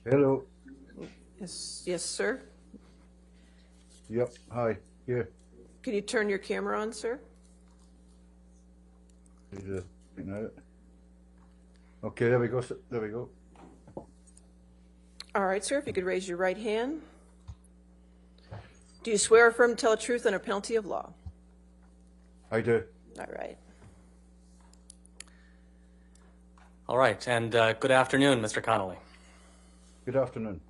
Hello. Yes, sir. Yep. Hi. Here. Can you turn your camera on, sir? Okay, there we go. There we go. All right, sir, if you could raise your right hand. Do you swear or affirm to tell the truth under penalty of law? I do. All right. All right, and good afternoon, Mr. Connolly. Good afternoon.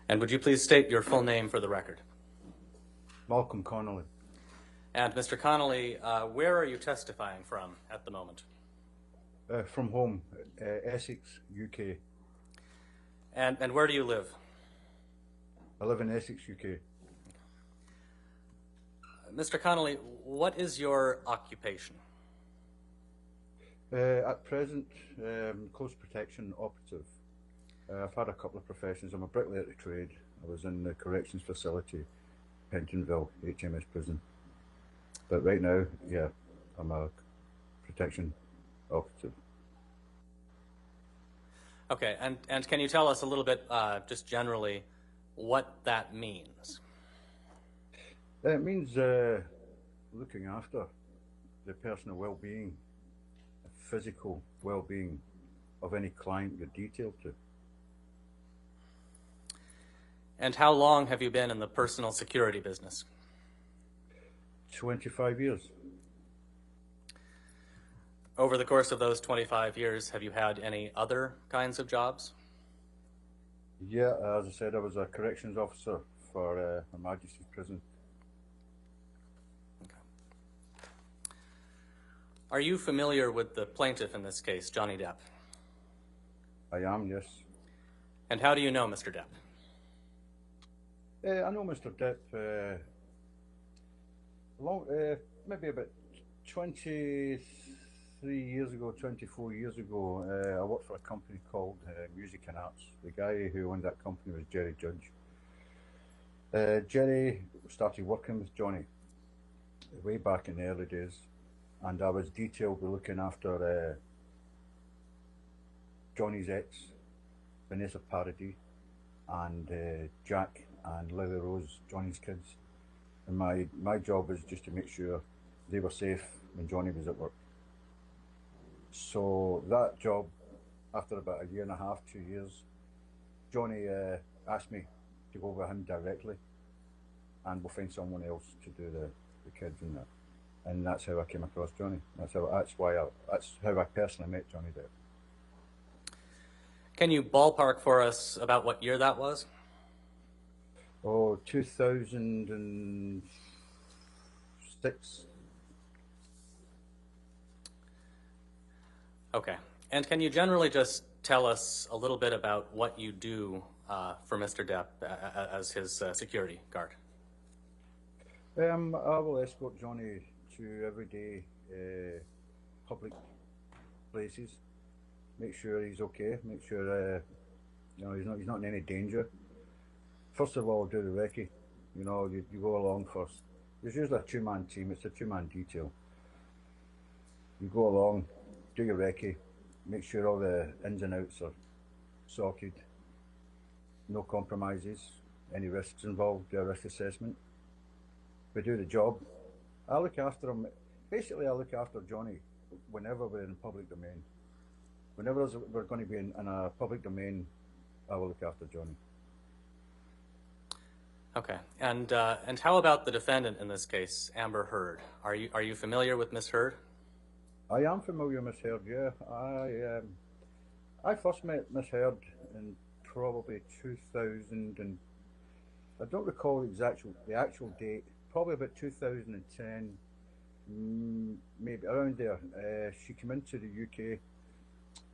And would you please state your full name for the record? Malcolm Connolly. And Mr. Connolly, where are you testifying from at the moment? From home, Essex, UK. And where do you live? I live in Essex, UK. Mr. Connolly, what is your occupation? At present, close protection operative. I've had a couple of professions. I'm a bricklayer to trade. I was in the corrections facility, Pentonville, HMS prison. But right now, yeah, I'm a protection operative. Okay, and can you tell us a little bit, just generally, what that means? It means looking after the personal well-being, physical well-being of any client you're detailed to. And how long have you been in the personal security business? 25 years. Over the course of those 25 years, have you had any other kinds of jobs? Yeah, as I said, I was a corrections officer for Her Majesty's Prison. Okay. Are you familiar with the plaintiff in this case, Johnny Depp? I am, yes. And how do you know Mr. Depp? I know Mr. Depp maybe about 23 years ago, 24 years ago. I worked for a company called Music and Arts. The guy who owned that company was Jerry Judge. Jerry started working with Johnny way back in the early days, and I was detailed with looking after Johnny's ex, Vanessa Paradis, and Jack and Lily Rose, Johnny's kids. And my job was just to make sure they were safe when Johnny was at work. So that job, after about a year and a half, 2 years, Johnny asked me to go with him directly, and we'll find someone else to do the kids and that. And that's how I came across Johnny. That's how I personally met Johnny Depp. Can you ballpark for us about what year that was? Oh, 2006. Okay. And can you generally just tell us a little bit about what you do for Mr. Depp as his security guard? I will escort Johnny to everyday public places, make sure he's okay, make sure he's not in any danger. First of all, do the recce. You go along first. There's usually a two-man team. It's a two-man detail. You go along, do your recce, make sure all the ins and outs are sorted, no compromises, any risks involved, do a risk assessment. We do the job. I look after him. Basically, I look after Johnny whenever we're in public domain. Whenever we're going to be in a public domain, I will look after Johnny. Okay, and how about the defendant in this case, Amber Heard? Are you familiar with Miss Heard? I am familiar with Miss Heard. Yeah, I first met Miss Heard in probably 2000, and I don't recall the actual date. Probably about 2010, maybe around there. She came into the UK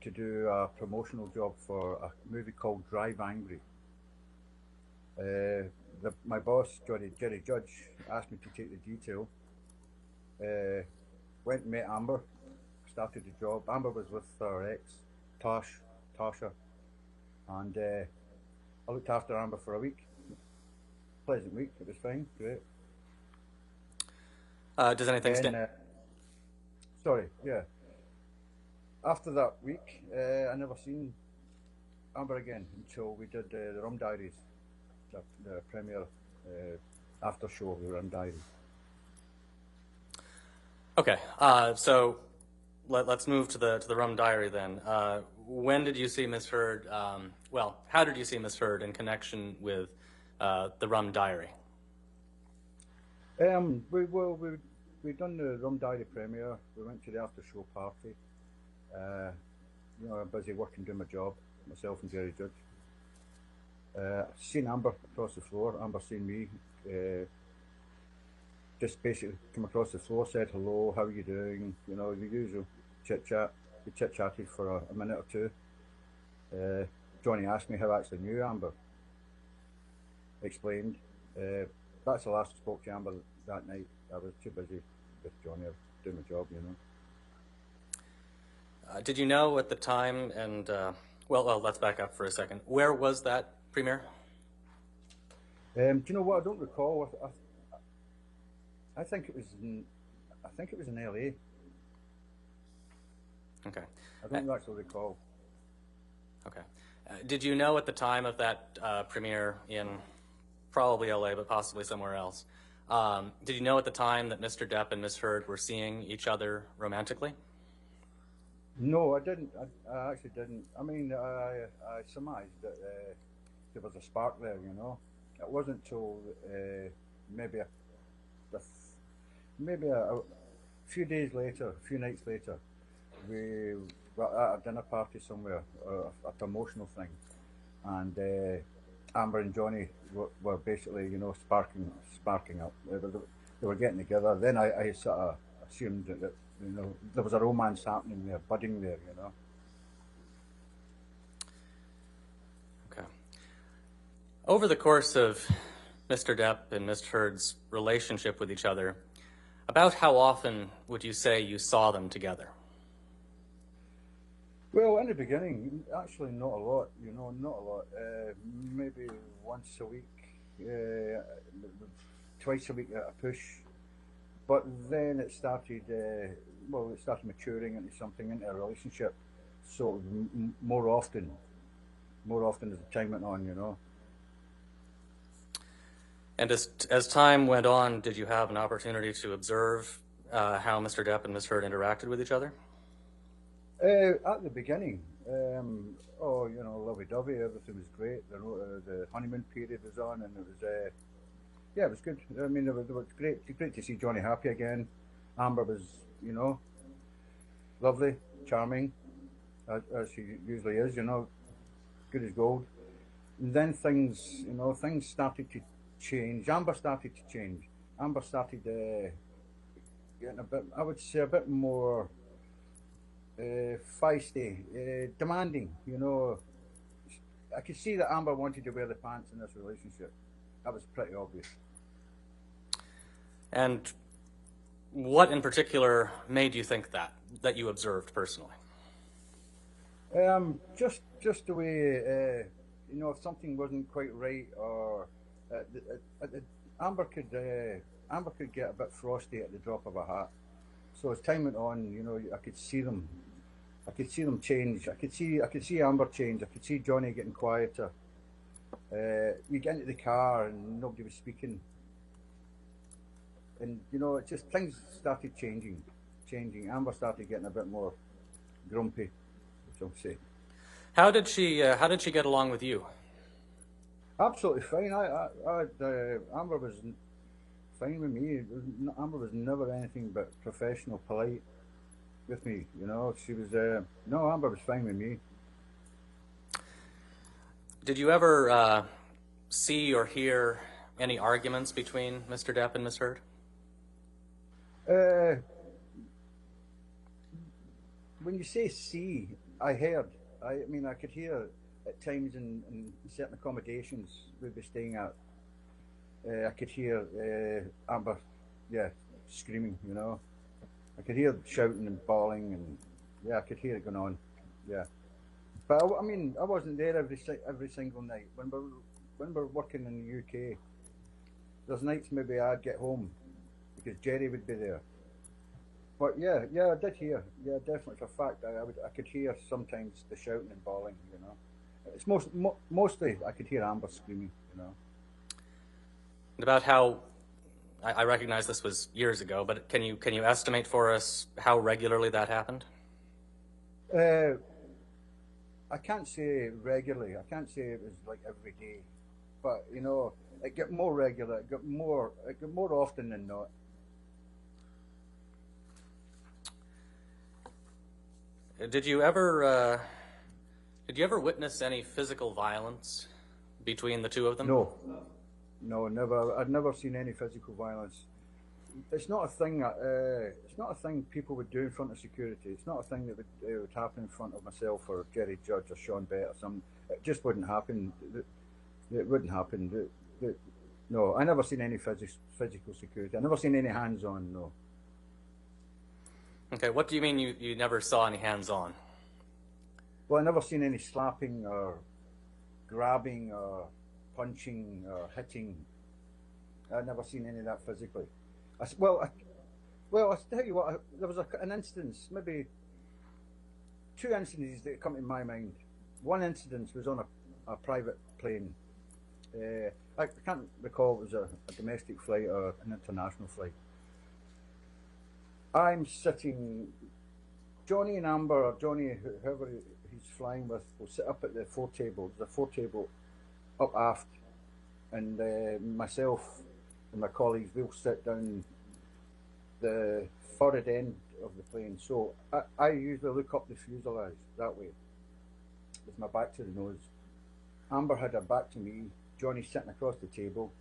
to do a promotional job for a movie called Drive Angry. My boss, Jerry Judge, asked me to take the detail. Went and met Amber, started the job. Amber was with her ex, Tasha, and I looked after Amber for a week. Pleasant week, it was fine, great. Does anything stand? Sorry, yeah. After that week, I never seen Amber again until we did the Rum Diaries, the premiere after show of the Rum Diaries. Okay, so let's move to the Rum Diary then. When did you see Miss Heard? Well, how did you see Miss Heard in connection with the Rum Diary? We'd done the Rum Diary premiere. We went to the after show party. You know, I'm busy working, doing my job, myself and Jerry Judge. Seen Amber across the floor. Amber seen me. Just basically come across the floor, said hello, how are you doing? You know, the usual chit chat. We chit chatted for a minute or two. Johnny asked me how I actually knew Amber. Explained. That's the last I spoke to Amber that night. I was too busy with Johnny. I was doing my job, you know. Did you know at the time, and well, let's back up for a second. Where was that premiere? Do you know what? I don't recall. I think it was in LA. Okay. I don't actually recall. Okay. Did you know at the time of that premiere in probably LA, but possibly somewhere else, did you know at the time that Mr. Depp and Miss Heard were seeing each other romantically? No, I didn't. I actually didn't. I mean, I surmised that there was a spark there, you know. It wasn't until maybe a few days later, a few nights later, we were at a dinner party somewhere, a promotional thing, and Amber and Johnny were basically, you know, sparking up. They were getting together. Then I sort of assumed that, you know, there was a romance happening there, budding there, you know. Okay. Over the course of Mr. Depp and Miss Heard's relationship with each other, about how often would you say you saw them together? Well, in the beginning, actually not a lot, you know, not a lot. Maybe once a week, twice a week at a push. But then it started, it started maturing into something, into a relationship. So more often as the time went on, you know. And as time went on, did you have an opportunity to observe how Mr. Depp and Miss Heard interacted with each other? At the beginning, you know, lovey-dovey, everything was great. The honeymoon period was on, and it was, it was good. I mean, it was great to see Johnny happy again. Amber was, you know, lovely, charming, as she usually is, you know, good as gold. And then things started to change. Amber started to change. Amber started getting a bit, I would say, a bit more feisty, demanding, you know. I could see that Amber wanted to wear the pants in this relationship. That was pretty obvious. And what in particular made you think that you observed personally? Just the way, you know, if something wasn't quite right, or Amber could get a bit frosty at the drop of a hat. So as time went on, you know, I could see them change. I could see Amber change. I could see Johnny getting quieter. You get into the car and nobody was speaking. And, you know, it just, things started changing. Amber started getting a bit more grumpy, shall we say. How did she get along with you? Absolutely fine. Amber was fine with me. Amber was never anything but professional, polite with me. You know, she was. Amber was fine with me. Did you ever see or hear any arguments between Mr. Depp and Miss Heard? When you say see, I heard. I mean, I could hear at times in certain accommodations we'd be staying at. I could hear Amber, screaming, you know. I could hear shouting and bawling, and I could hear it going on, But I mean, I wasn't there every single night. When we're working in the UK, there's nights maybe I'd get home because Jerry would be there. But I did hear. Yeah, definitely for a fact. I could hear sometimes the shouting and bawling, you know. It's mostly I could hear Amber screaming, you know. And about how, I recognize this was years ago, but can you estimate for us how regularly that happened? I can't say regularly. I can't say it was like every day, but you know, it got more regular. It got more often than not. Did you ever witness any physical violence between the two of them? No, never. I'd never seen any physical violence. It's not a thing. It's not a thing people would do in front of security. It's not a thing that would happen in front of myself or Jerry Judge or Sean Bett or something. It just wouldn't happen. It wouldn't happen. No, I never seen any physical security. I never seen any hands-on. No. Okay, what do you mean you never saw any hands-on? Well, I never seen any slapping or grabbing or punching or hitting. I've never seen any of that physically. I tell you what, there was an instance, maybe two incidents that come to my mind. One incident was on a private plane. I can't recall if it was a domestic flight or an international flight. I'm sitting, Johnny and Amber, or Johnny, whoever he's flying with, will sit up at the foretable. There's a foretable up aft, and myself and my colleagues, we'll sit down the forward end of the plane. So I usually look up the fuselage that way, with my back to the nose. Amber had her back to me, Johnny sitting across the table,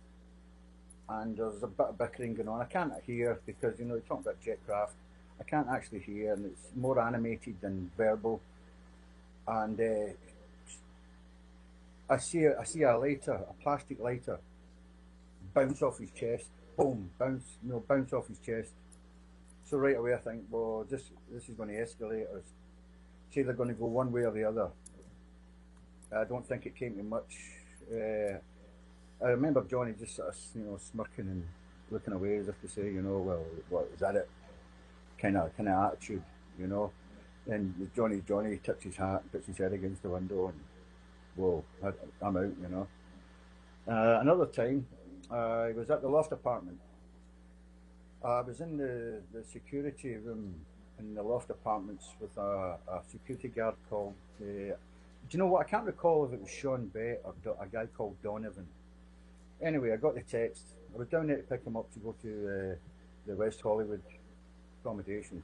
and there's a bit of bickering going on. I can't hear because, you know, you're talking about jet craft. I can't actually hear, and it's more animated than verbal. And I see a lighter, a plastic lighter, bounce off his chest. Boom, bounce off his chest. So right away I think, well, this is going to escalate, or it's either going to go one way or the other. I don't think it came to much. I remember Johnny just sort of, you know, smirking and looking away as if to say, you know, well, what is that? It kind of attitude, you know. And Johnny tips his hat, puts his head against the window, and whoa, I'm out, you know. Another time, I was at the loft apartment. I was in the security room in the loft apartments with a security guard called, do you know what, I can't recall if it was Sean Bett or a guy called Donovan. Anyway, I got the text. I was down there to pick him up to go to the West Hollywood accommodation,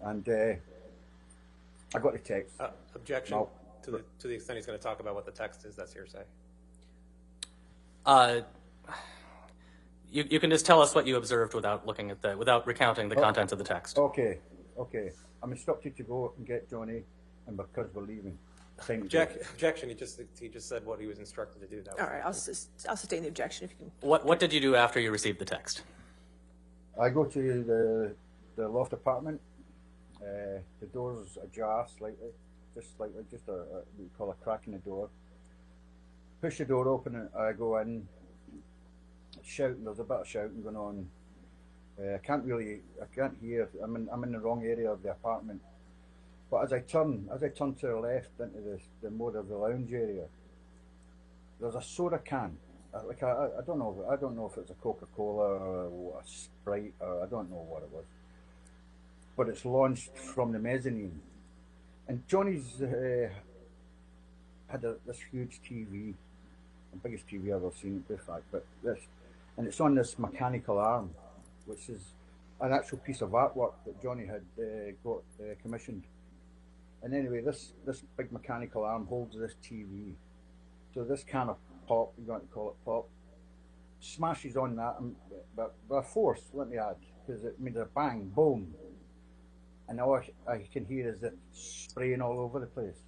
and I got the text. Objection to the extent he's going to talk about what the text is. That's hearsay. You can just tell us what you observed without looking at without recounting the contents of the text. Okay. I'm instructed to go and get Johnny, and because we're leaving. Objection. He just said what he was instructed to do. All right, I'll sustain the objection if you can. What did you do after you received the text? I go to the loft apartment. The door's ajar slightly, just a what you call a crack in the door. Push the door open, and I go in. Shouting, there's a bit of shouting going on. I can't hear. I'm in the wrong area of the apartment. But as I turn to the left into the more of the lounge area, there's a soda can. Like I don't know if it's a Coca-Cola or a Sprite, or I don't know what it was. But it's launched from the mezzanine, and Johnny's had this huge TV, the biggest TV I've ever seen, in fact. But this, and it's on this mechanical arm, which is an actual piece of artwork that Johnny had got commissioned. And anyway, this big mechanical arm holds this TV. So this can of pop, you're going to call it pop, smashes on that, but by force, let me add, because it made a bang, boom. And all I can hear is it spraying all over the place.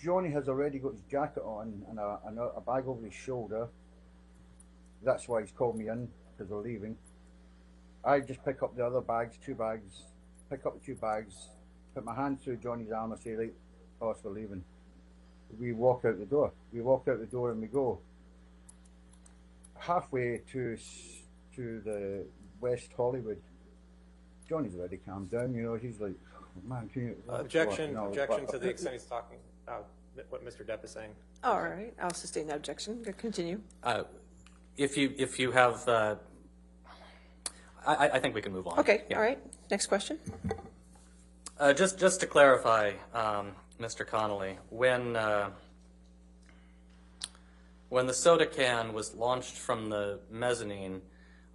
Johnny has already got his jacket on and a bag over his shoulder. That's why he's called me in, because we're leaving. I just pick up the other bags, pick up the 2 bags, put my hand through Johnny's arm and say, right, boss, we're leaving. We walk out the door. And we go halfway to the West Hollywood. Johnny's already calmed down, you know. He's like, man, can you... Objection to the extent he's talking about what Mr. Depp is saying. All right, I'll sustain that objection. Continue. If you have, I think we can move on. Okay, Yeah. all right. Next question. Just to clarify, Mr. Connolly, when the soda can was launched from the mezzanine,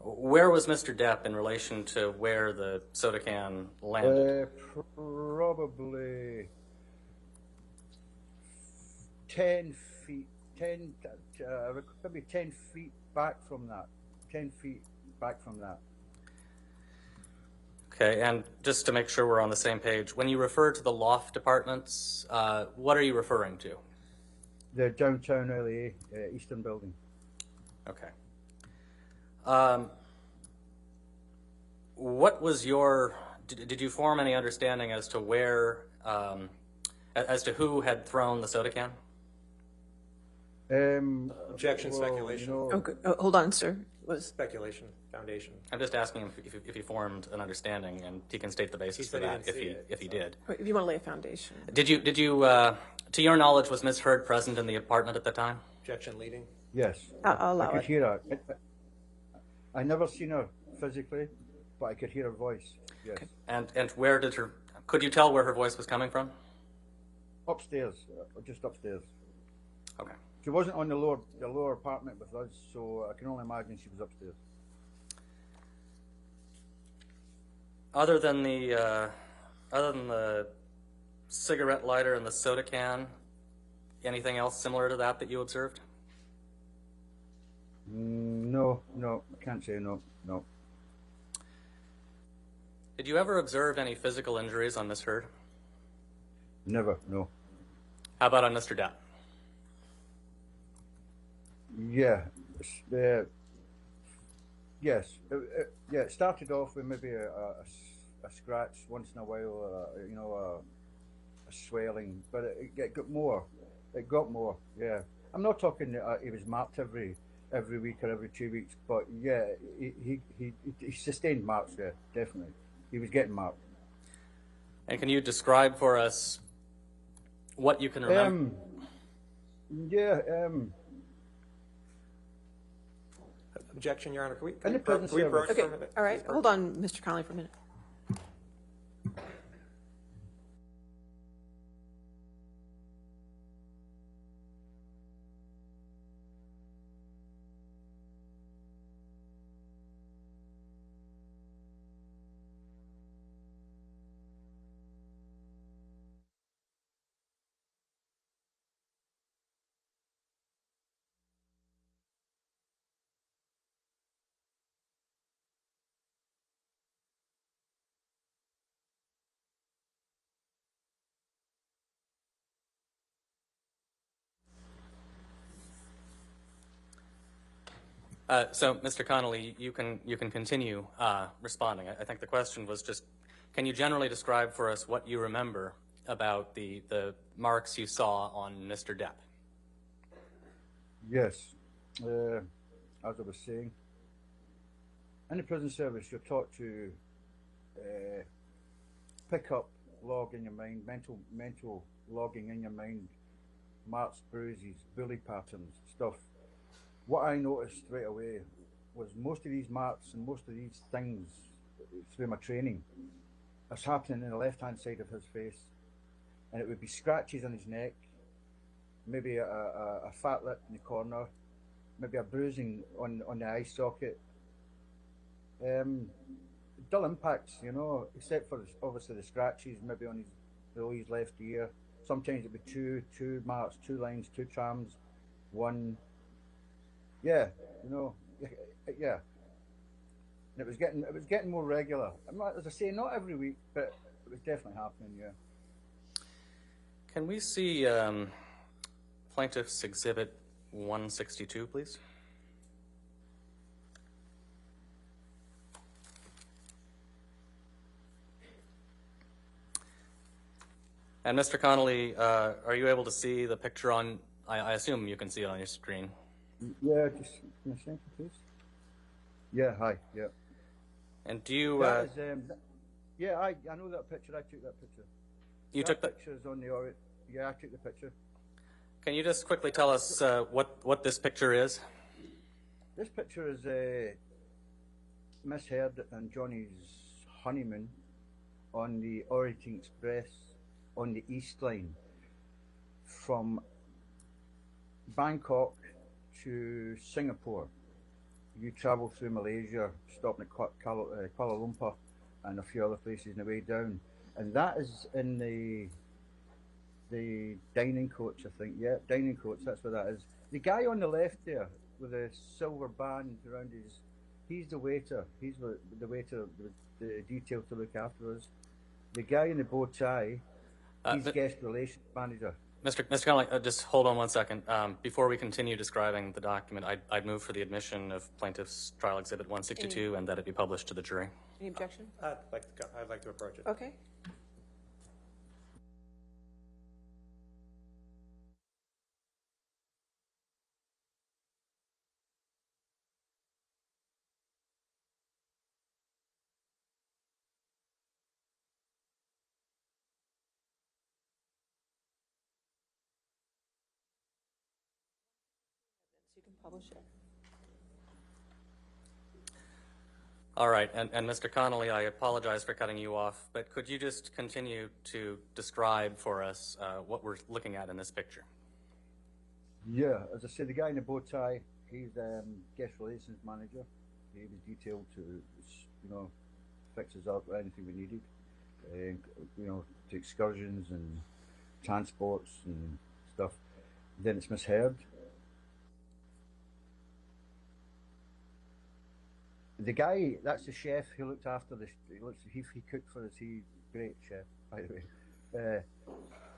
where was Mr. Depp in relation to where the soda can landed? Probably 10 feet, maybe 10 feet back from that. 10 feet back from that. Okay, and just to make sure we're on the same page, when you refer to the loft apartments, what are you referring to? The downtown LA Eastern Building. Okay. What was your, did you form any understanding as to where, as to who had thrown the soda can? Objection, speculation. You know, Okay. Oh, hold on, sir. Speculation, foundation. I'm just asking him if he formed an understanding, and he can state the basis for that if he did. If you want to lay a foundation. Did you, to your knowledge, was Ms. Heard present in the apartment at the time? Objection leading. yes. I'll allow I could it. hear her. I never seen her physically, but I could hear her voice. Yes. Okay. And where did her, could you tell where her voice was coming from? Upstairs, just upstairs. Okay. She wasn't on the lower apartment with us, so I can only imagine she was upstairs. Other than the cigarette lighter and the soda can, anything else similar to that you observed? No, I can't say no. Did you ever observe any physical injuries on Ms. Heard? Never, no. How about on Mr. Depp? Yeah, yes. It started off with maybe a scratch once in a while, a swelling, but it got more. It got more. Yeah, I'm not talking. He was marked every week or every 2 weeks, but yeah, he sustained marks. Yeah, definitely. He was getting marked. And can you describe for us what you can remember? Objection, Your Honor. Can we the presence can we of- burn Okay, for a minute? all right. Hold on, Mr. Connolly, for a minute. So, Mr. Connolly, you can continue responding. I think the question was just, can you generally describe for us what you remember about the marks you saw on Mr. Depp? Yes, as I was saying, in the prison service, you're taught to pick up, log in your mind, mental logging in your mind, marks, bruises, bully patterns, stuff. What I noticed right away was most of these marks and most of these things through my training is happening in the left-hand side of his face, and it would be scratches on his neck, maybe a fat lip in the corner, maybe a bruising on the eye socket. Dull impacts, except for obviously the scratches, maybe on his left ear. Sometimes it'd be two marks, 2 lines, 2 trams, 1. Yeah, yeah. And it was getting more regular. As I say, not every week, but it was definitely happening. Yeah. Can we see Plaintiff's Exhibit 162, please? And Mr. Connolly, are you able to see the picture on, I assume you can see it on your screen. Yeah, just can I thank you, please? Yeah, hi, yeah. And do you, That is, yeah, I know that picture. I took that picture. you That took the, picture's on the yeah, I took the picture. Can you just quickly tell us what this picture is? This picture is Miss Heard and Johnny's honeymoon on the Orient Express on the East Line from Bangkok to Singapore. You travel through Malaysia, stopping at Kuala Lumpur and a few other places on the way down. And that is in the dining coach, I think. Yeah, dining coach, that's what that is. The guy on the left there with the silver band around he's the waiter. He's the waiter with the detail to look after us. The guy in the bow tie, he's guest relations manager. Mr. Connolly, just hold on one second. Before we continue describing the document, I'd move for the admission of Plaintiff's Trial Exhibit 162 and that it be published to the jury. Any objection? I'd like to approach it. Okay. You can publish it. All right, and Mr. Connolly, I apologize for cutting you off, but could you just continue to describe for us what we're looking at in this picture? Yeah, as I said, the guy in the bow tie, he's guest relations manager. He was detailed to, fix us up anything we needed, to excursions and transports and stuff. Then it's Miss Heard. The guy, that's the chef who looked after he cooked for us. He's a great chef, by the way.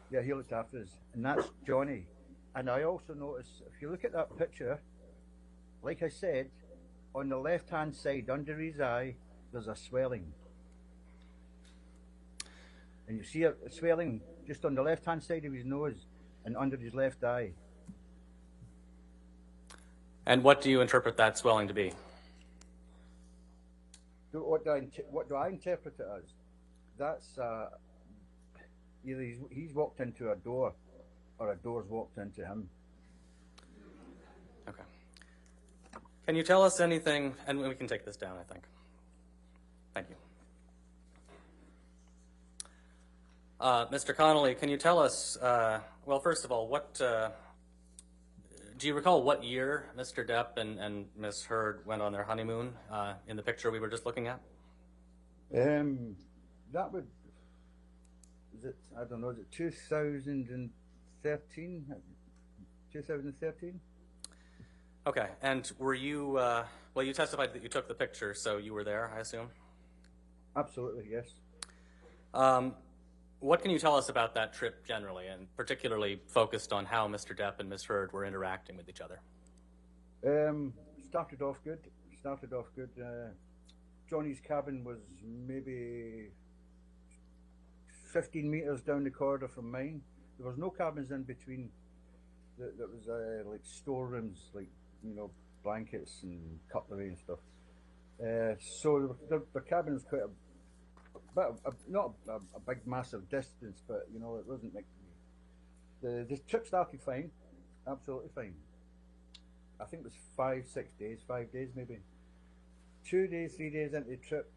Yeah, he looked after us. And that's Johnny. And I also noticed, if you look at that picture, like I said, on the left-hand side, under his eye, there's a swelling. And you see a swelling just on the left-hand side of his nose and under his left eye. And what do you interpret that swelling to be? What do I interpret it as? That's either he's walked into a door or a door's walked into him. Okay. Can you tell us anything, and we can take this down, I think. Thank you. Mr. Connolly, can you tell us, well, first of all, do you recall what year Mr. Depp and Ms. Heard went on their honeymoon in the picture we were just looking at? That would, I don't know, is it 2013? 2013? Okay, and were you, well, you testified that you took the picture, so you were there, I assume? Absolutely, yes. What can you tell us about that trip generally, and particularly focused on how Mr. Depp and Ms. Heard were interacting with each other? Started off good. Johnny's cabin was maybe 15 meters down the corridor from mine. There was no cabins in between. There was like storerooms, like blankets and cutlery and stuff. So the cabin was quite not a big massive distance, but it wasn't like the trip started fine, absolutely fine. I think it was 5 days maybe. 2 days, 3 days into the trip,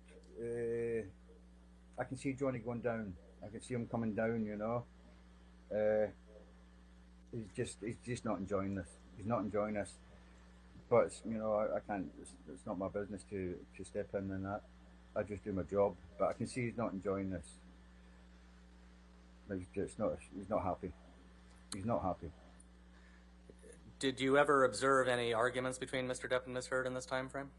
I can see Johnny going down. I can see him coming down. He's just not enjoying this. He's not enjoying this. But I can't. It's not my business to step in and that. I just do my job, but I can see he's not enjoying this. He's not happy. He's not happy. Did you ever observe any arguments between Mr. Depp and Ms. Heard in this time frame?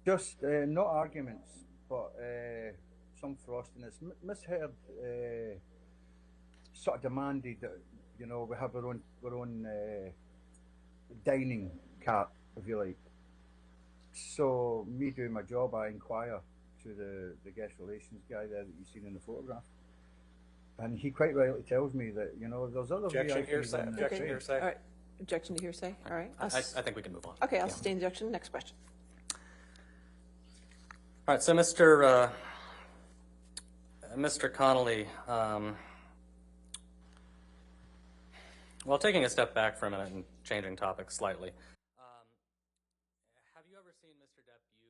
Just not arguments, but some frostiness. Ms. Heard sort of demanded that we have our own dining cart, if you like. So me doing my job, I inquire to the guest relations guy there that you've seen in the photograph, and he quite rightly tells me that there's other Objection, VIPs hearsay. in- Objection, Okay. hearsay. All right. Objection to hearsay. All right. I think we can move on. Okay, I'll Yeah. sustain the objection. Next question. All right, so Mr. Connolly, Well, taking a step back for a minute and changing topics slightly, have you ever seen Mr. Depp use